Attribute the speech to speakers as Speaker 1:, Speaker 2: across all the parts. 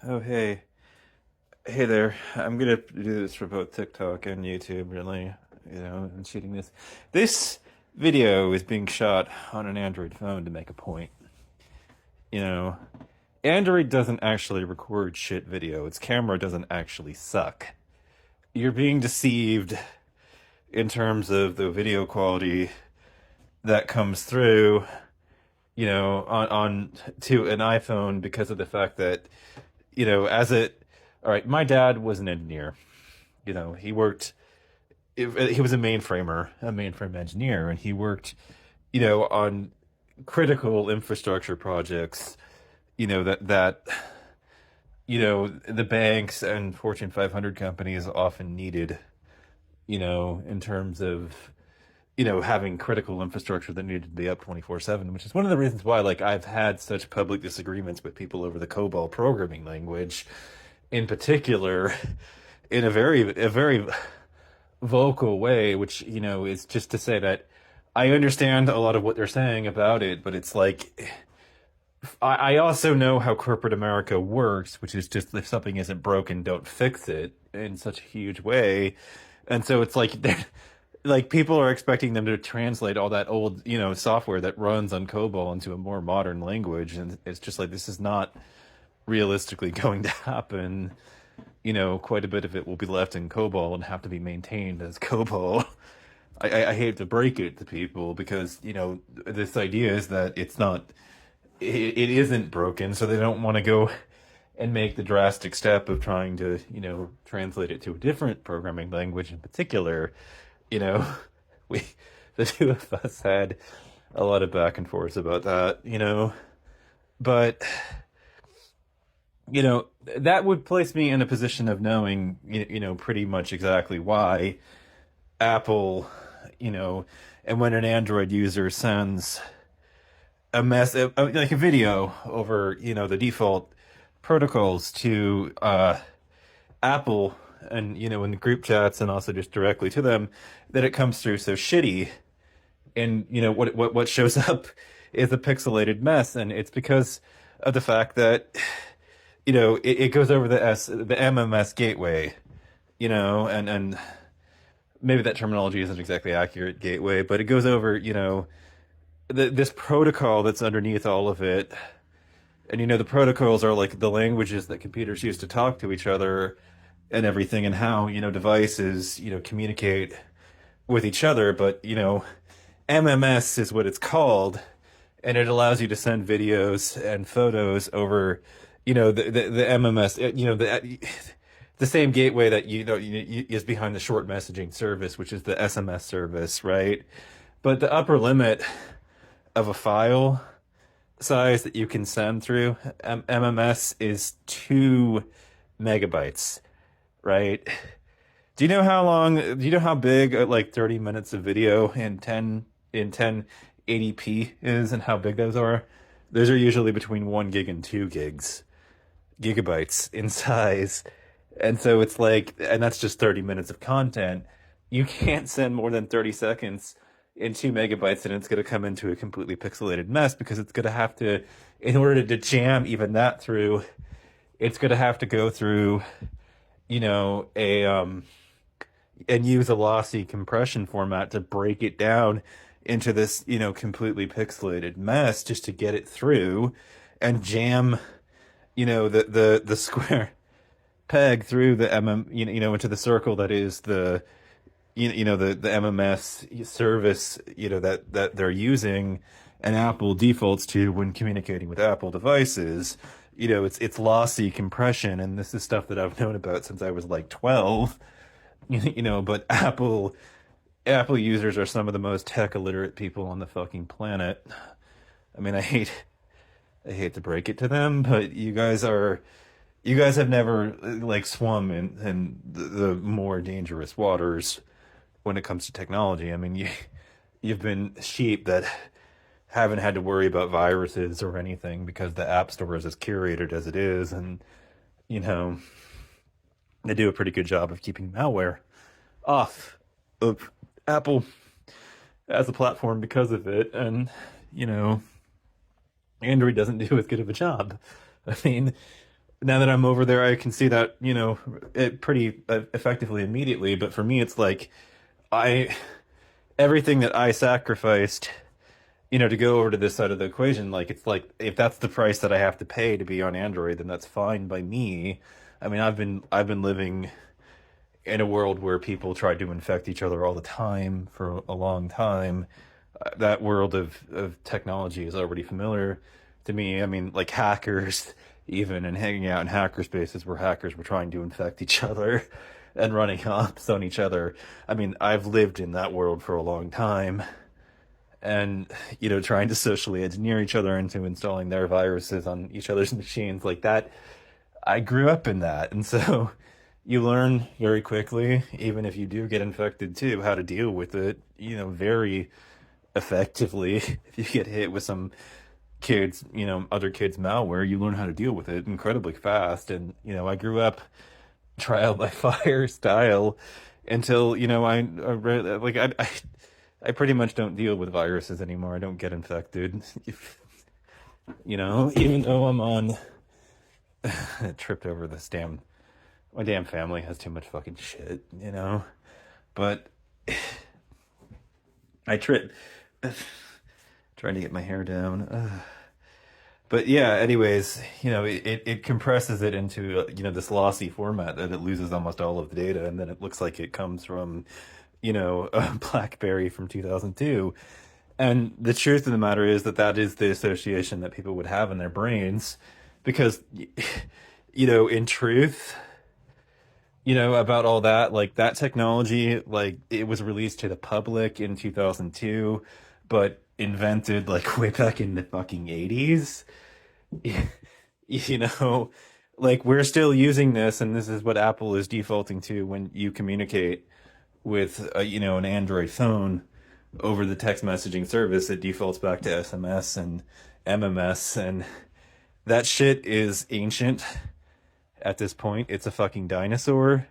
Speaker 1: Oh, hey. Hey there. I'm gonna do this for both TikTok and YouTube, really. I'm shooting this. This video is being shot on an Android phone to make a point. You know, Android doesn't actually record shit video. Its camera doesn't actually suck. You're being deceived in terms of the video quality that comes through, on to an iPhone because of the fact that, as it all right, my dad was an engineer. He worked, he was a mainframe engineer, and he worked, on critical infrastructure projects, the banks and Fortune 500 companies often needed, in terms of, having critical infrastructure that needed to be up 24/7, which is one of the reasons why, like, I've had such public disagreements with people over the COBOL programming language in particular, in a very vocal way, which is just to say that I understand a lot of what they're saying about it, but it's like I also know how corporate America works, which is just if something isn't broken, don't fix it in such a huge way. And so it's like they're like people are expecting them to translate all that old, software that runs on COBOL into a more modern language, and it's just like this is not realistically going to happen. Quite a bit of it will be left in COBOL and have to be maintained as COBOL. I hate to break it to people because, this idea is that it isn't broken, so they don't want to go and make the drastic step of trying to, translate it to a different programming language in particular. You know, we, the two of us had a lot of back and forth about that, but that would place me in a position of knowing, pretty much exactly why Apple, you know, and when an Android user sends like a video over, the default protocols to Apple and, in the group chats and also just directly to them, that it comes through so shitty. And, what shows up is a pixelated mess. And it's because of the fact that it goes over the MMS gateway, and maybe that terminology isn't exactly accurate, gateway, but it goes over, this protocol that's underneath all of it. And, the protocols are like the languages that computers use to talk to each other and everything, and how, devices, communicate with each other. But, MMS is what it's called, and it allows you to send videos and photos over, the MMS, the same gateway that is behind the short messaging service, which is the SMS service, right? But the upper limit of a file size that you can send through MMS is 2 MB, right? Do you know how big like 30 minutes of video in 1080p is, and how big those are? Those are usually between 1 gig and 2 gigabytes in size. And so it's like, and that's just 30 minutes of content. You can't send more than 30 seconds in 2 MB, and it's going to come into a completely pixelated mess, because it's going to have to, in order to jam even that through, it's going to have to go through, and use a lossy compression format to break it down into this, completely pixelated mess, just to get it through and jam, the square peg through the into the circle that is the MMS service, that they're using, and Apple defaults to when communicating with Apple devices. It's lossy compression, and this is stuff that I've known about since I was like 12. But Apple users are some of the most tech illiterate people on the fucking planet. I mean, I hate to break it to them, but you guys have never like swum in the more dangerous waters when it comes to technology. I mean, you've been sheep that haven't had to worry about viruses or anything, because the app store is as curated as it is, and you know they do a pretty good job of keeping malware off of Apple as a platform because of it. And Android doesn't do as good of a job. I mean, now that I'm over there, I can see that, it pretty effectively immediately. But for me, it's like I everything that I sacrificed, to go over to this side of the equation, like it's like if that's the price that I have to pay to be on Android, then that's fine by me. I mean, I've been living in a world where people try to infect each other all the time for a long time. That world of technology is already familiar to me. I mean, like hackers, even, and hanging out in hacker spaces where hackers were trying to infect each other and running ops on each other. I mean, I've lived in that world for a long time, and trying to socially engineer each other into installing their viruses on each other's machines like that. I grew up in that, and so you learn very quickly, even if you do get infected too, how to deal with it, very effectively. If you get hit with some other kids' malware, you learn how to deal with it incredibly fast. And, I grew up trial by fire style until, I pretty much don't deal with viruses anymore. I don't get infected, even though I'm on tripped over this my damn family has too much fucking shit. But I trip trying to get my hair down. But yeah, anyways, it compresses it into, this lossy format that it loses almost all of the data. And then it looks like it comes from, a BlackBerry from 2002. And the truth of the matter is that is the association that people would have in their brains. Because, in truth, about all that, like that technology, like it was released to the public in 2002, but invented like way back in the fucking 80s. you know, like we're still using this, and this is what Apple is defaulting to when you communicate with, an Android phone over the text messaging service. It defaults back to SMS and MMS, and that shit is ancient at this point. It's a fucking dinosaur.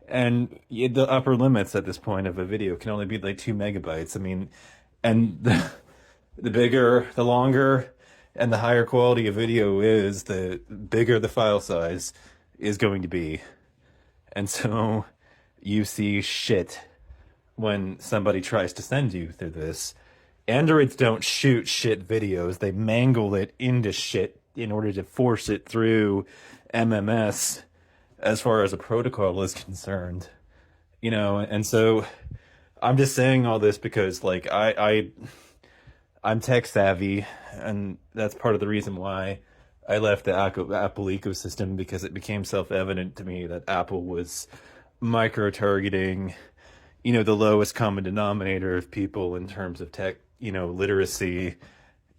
Speaker 1: And the upper limits at this point of a video can only be like 2 megabytes. I mean, and the bigger, the longer, and the higher quality a video is, the bigger the file size is going to be. And so you see shit when somebody tries to send you through this. Androids don't shoot shit videos. They mangle it into shit in order to force it through MMS as far as a protocol is concerned. And so I'm just saying all this because like I'm tech savvy, and that's part of the reason why I left the Apple ecosystem, because it became self-evident to me that Apple was micro-targeting, the lowest common denominator of people in terms of tech, literacy,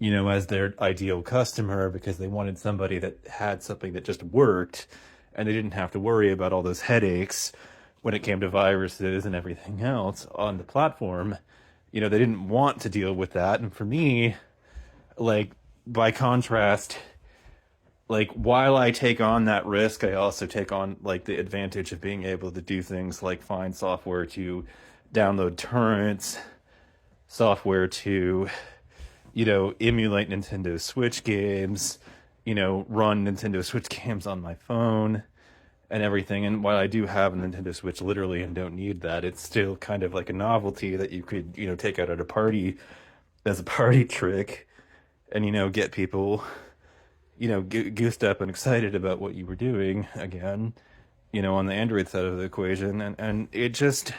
Speaker 1: as their ideal customer, because they wanted somebody that had something that just worked, and they didn't have to worry about all those headaches when it came to viruses and everything else on the platform. They didn't want to deal with that. And for me, like, by contrast, like, while I take on that risk, I also take on like the advantage of being able to do things like find software to download torrents, software to, emulate Nintendo Switch games, run Nintendo Switch games on my phone and everything. And while I do have a Nintendo Switch literally and don't need that, it's still kind of like a novelty that you could, take out at a party as a party trick and, get people, goosed up and excited about what you were doing again, on the Android side of the equation. And it just,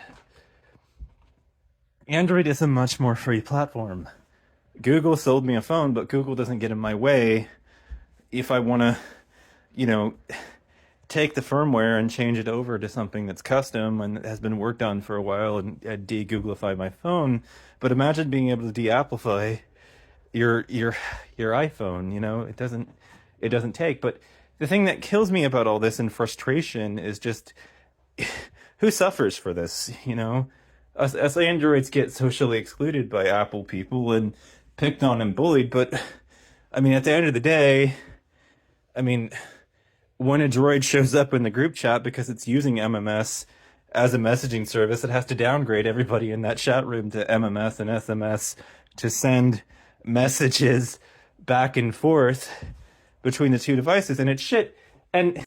Speaker 1: Android is a much more free platform. Google sold me a phone, but Google doesn't get in my way if I want to, take the firmware and change it over to something that's custom and has been worked on for a while and de-Googlify my phone. But imagine being able to de-Applify your iPhone. It doesn't take. But the thing that kills me about all this and frustration is just who suffers for this. Us Androids get socially excluded by Apple people and picked on and bullied. But I mean, at the end of the day, when a droid shows up in the group chat because it's using MMS as a messaging service, it has to downgrade everybody in that chat room to MMS and SMS to send messages back and forth between the two devices. And it's shit. And